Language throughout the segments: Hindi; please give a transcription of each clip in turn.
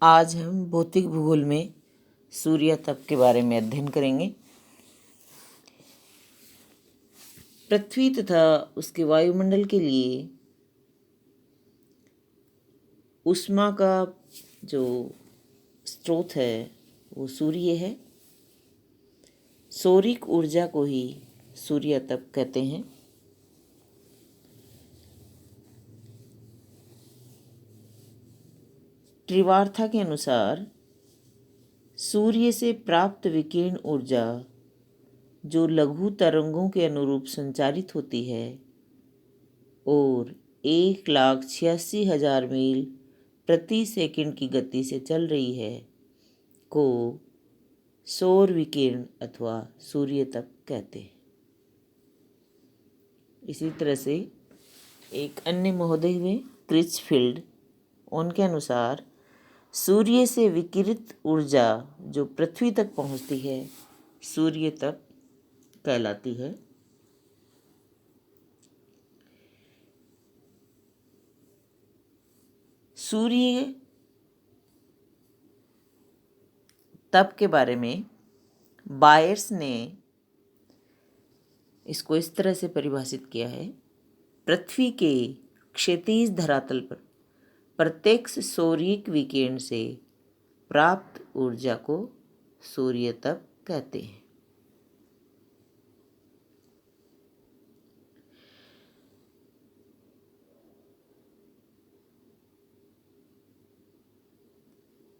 आज हम भौतिक भूगोल में सूर्य तप के बारे में अध्ययन करेंगे। पृथ्वी तथा उसके वायुमंडल के लिए ऊष्मा का जो स्रोत है वो सूर्य है। सौरिक ऊर्जा को ही सूर्य तप कहते हैं। त्रिवार्था के अनुसार सूर्य से प्राप्त विकिरण ऊर्जा जो लघु तरंगों के अनुरूप संचारित होती है और 1,86,000 मील प्रति सेकंड की गति से चल रही है को सौर विकिरण अथवा सूर्य तप कहते हैं। इसी तरह से एक अन्य महोदय हुए क्रिचफील्ड, उनके अनुसार सूर्य से विकिरित ऊर्जा जो पृथ्वी तक पहुंचती है सूर्य तप कहलाती है। सूर्य तप के बारे में बायर्स ने इसको इस तरह से परिभाषित किया है: पृथ्वी के क्षैतिज धरातल पर प्रत्यक्ष सौरिक विकिरण से प्राप्त ऊर्जा को सूर्य तप कहते हैं।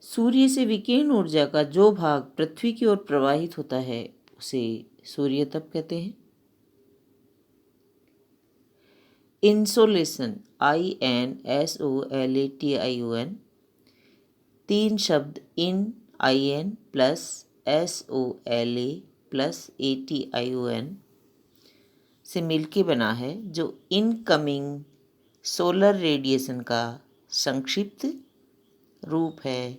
सूर्य से विकिरण ऊर्जा का जो भाग पृथ्वी की ओर प्रवाहित होता है उसे सूर्य तप कहते हैं। इंसोलेशन INSOLATION, 3 शब्द IN plus SOLA plus ATION से मिलके बना है, जो इनकमिंग सोलर रेडिएशन का संक्षिप्त रूप है।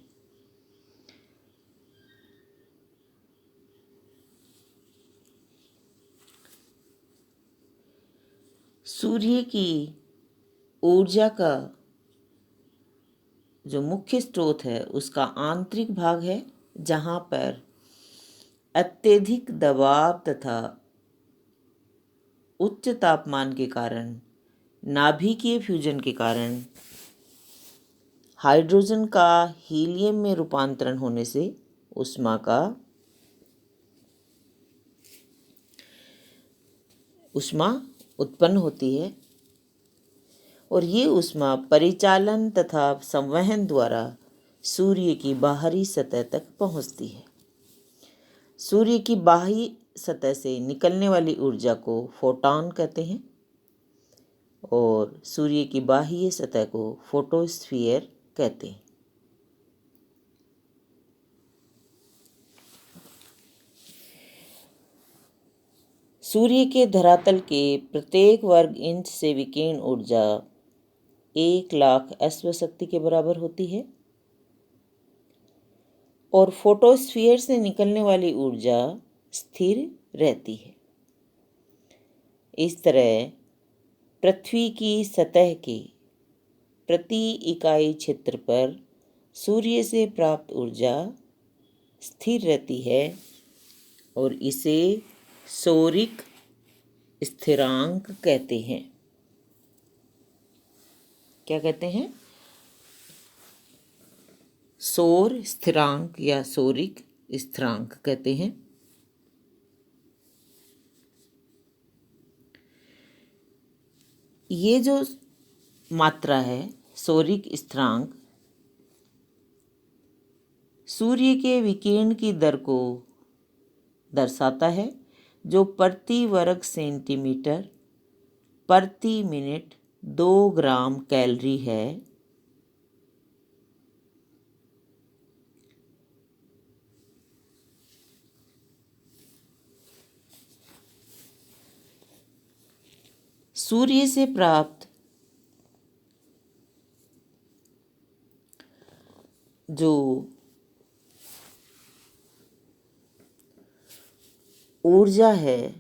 सूर्य की ऊर्जा का जो मुख्य स्रोत है उसका आंतरिक भाग है, जहाँ पर अत्यधिक दबाव तथा उच्च तापमान के कारण नाभिकीय फ्यूजन के कारण हाइड्रोजन का हीलियम में रूपांतरण होने से ऊष्मा उत्पन्न होती है और ये ऊष्मा परिचालन तथा संवहन द्वारा सूर्य की बाहरी सतह तक पहुंचती है। सूर्य की बाहरी सतह से निकलने वाली ऊर्जा को फोटॉन कहते हैं और सूर्य की बाह्य सतह को फोटोस्फीयर कहते हैं। सूर्य के धरातल के प्रत्येक वर्ग इंच से विकिरण ऊर्जा 1,00,000 अश्व शक्ति के बराबर होती है और फोटोस्फीयर से निकलने वाली ऊर्जा स्थिर रहती है। इस तरह पृथ्वी की सतह के प्रति इकाई क्षेत्र पर सूर्य से प्राप्त ऊर्जा स्थिर रहती है और इसे सौरिक स्थिरांक कहते हैं। क्या कहते हैं? सौर स्थिरांक या सौरिक स्थिरांक कहते हैं। ये जो मात्रा है सौरिक स्थिरांक सूर्य के विकिरण की दर को दर्शाता है, जो प्रति वर्ग सेंटीमीटर प्रति मिनट 2 ग्राम कैलोरी है। सूर्य से प्राप्त जो ऊर्जा है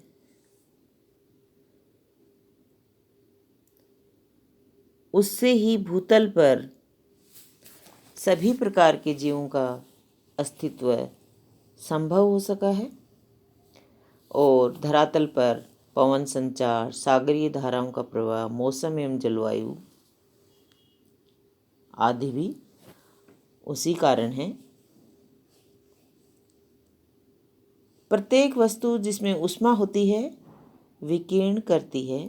उससे ही भूतल पर सभी प्रकार के जीवों का अस्तित्व संभव हो सका है और धरातल पर पवन संचार, सागरीय धाराओं का प्रवाह, मौसम एवं जलवायु आदि भी उसी कारण है। प्रत्येक वस्तु जिसमें ऊष्मा होती है विकीर्ण करती है।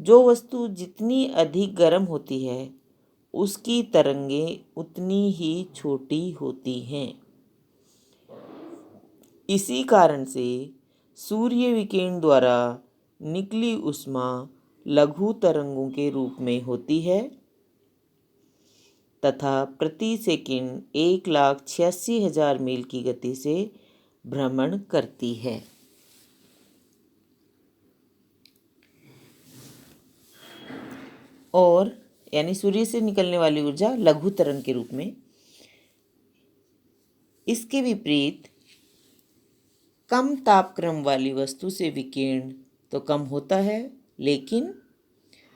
जो वस्तु जितनी अधिक गर्म होती है उसकी तरंगें उतनी ही छोटी होती हैं। इसी कारण से सूर्य विकिरण द्वारा निकली ऊष्मा लघु तरंगों के रूप में होती है तथा प्रति सेकंड 1,86,000 मील की गति से भ्रमण करती है। और यानी सूर्य से निकलने वाली ऊर्जा लघु तरंग के रूप में। इसके विपरीत कम तापक्रम वाली वस्तु से विकिरण तो कम होता है लेकिन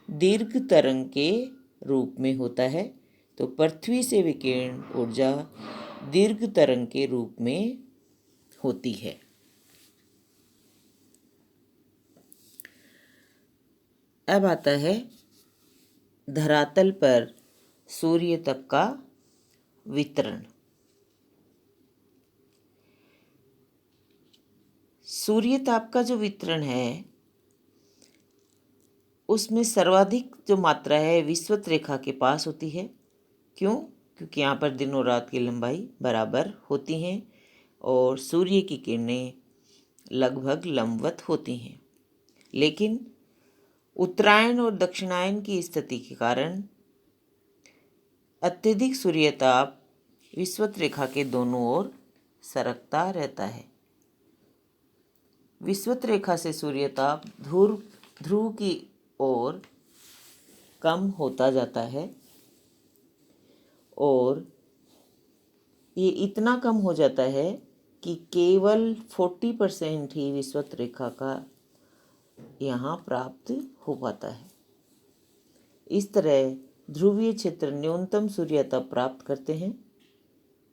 दीर्घ तरंग के रूप में होता है। तो पृथ्वी से विकिरण ऊर्जा दीर्घ तरंग के रूप में होती है। अब आता है धरातल पर सूर्य ताप का वितरण। सूर्य ताप का जो वितरण है उसमें सर्वाधिक जो मात्रा है विषुवत रेखा के पास होती है। क्यों? क्योंकि यहाँ पर दिन और रात की लंबाई बराबर होती हैं और सूर्य की किरणें लगभग लंबवत होती हैं। लेकिन उत्तरायण और दक्षिणायन की स्थिति के कारण अत्यधिक सूर्यताप विषुवत रेखा के दोनों ओर सरकता रहता है। विषुवत रेखा से सूर्यताप ध्रुव की ओर कम होता जाता है और ये इतना कम हो जाता है कि केवल 40% ही विषुवत रेखा का यहाँ प्राप्त हो पाता है। इस तरह ध्रुवीय क्षेत्र न्यूनतम सूर्यताप प्राप्त करते हैं।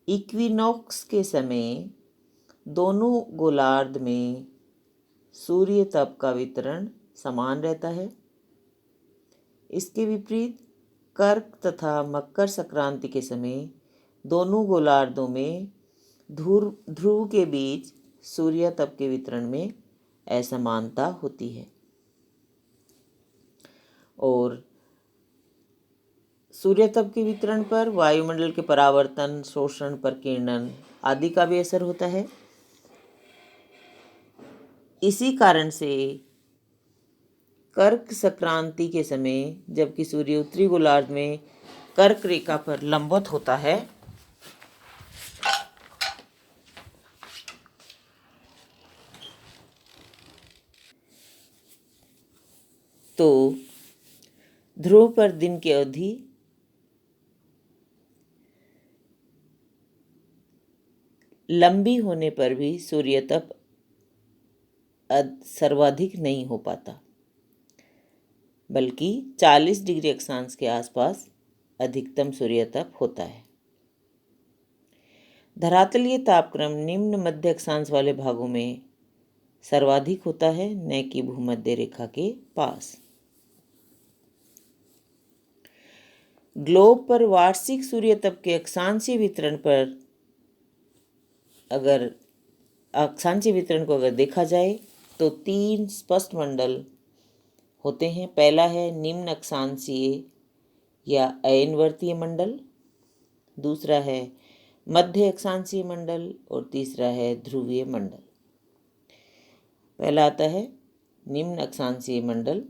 इक्विनॉक्स के समय दोनों गोलार्ध में सूर्य ताप का वितरण समान रहता है। इसके विपरीत कर्क तथा मकर संक्रांति के समय दोनों गोलार्धों में ध्रुव के बीच सूर्य ताप के वितरण में असमानता होती है और सूर्य ताप के वितरण पर वायुमंडल के परावर्तन, शोषण, प्रकीर्णन आदि का भी असर होता है। इसी कारण से कर्क संक्रांति के समय जबकि सूर्य उत्तरी गोलार्ध में कर्क रेखा पर लंबवत होता है तो ध्रुव पर दिन की अवधि लंबी होने पर भी सूर्य ताप सर्वाधिक नहीं हो पाता बल्कि 40 डिग्री अक्षांश के आसपास अधिकतम सूर्य ताप होता है। धरातलीय तापक्रम निम्न मध्य अक्षांश वाले भागों में सर्वाधिक होता है, न कि भूमध्य रेखा के पास। ग्लोब पर वार्षिक सूर्य ताप के अक्षांशीय वितरण पर अगर अक्षांशीय वितरण को अगर देखा जाए तो 3 स्पष्ट मंडल होते हैं। पहला है निम्न अक्षांशीय या अयनवर्तीय मंडल, दूसरा है मध्य अक्षांशीय मंडल और तीसरा है ध्रुवीय मंडल। पहला आता है निम्न अक्षांशीय मंडल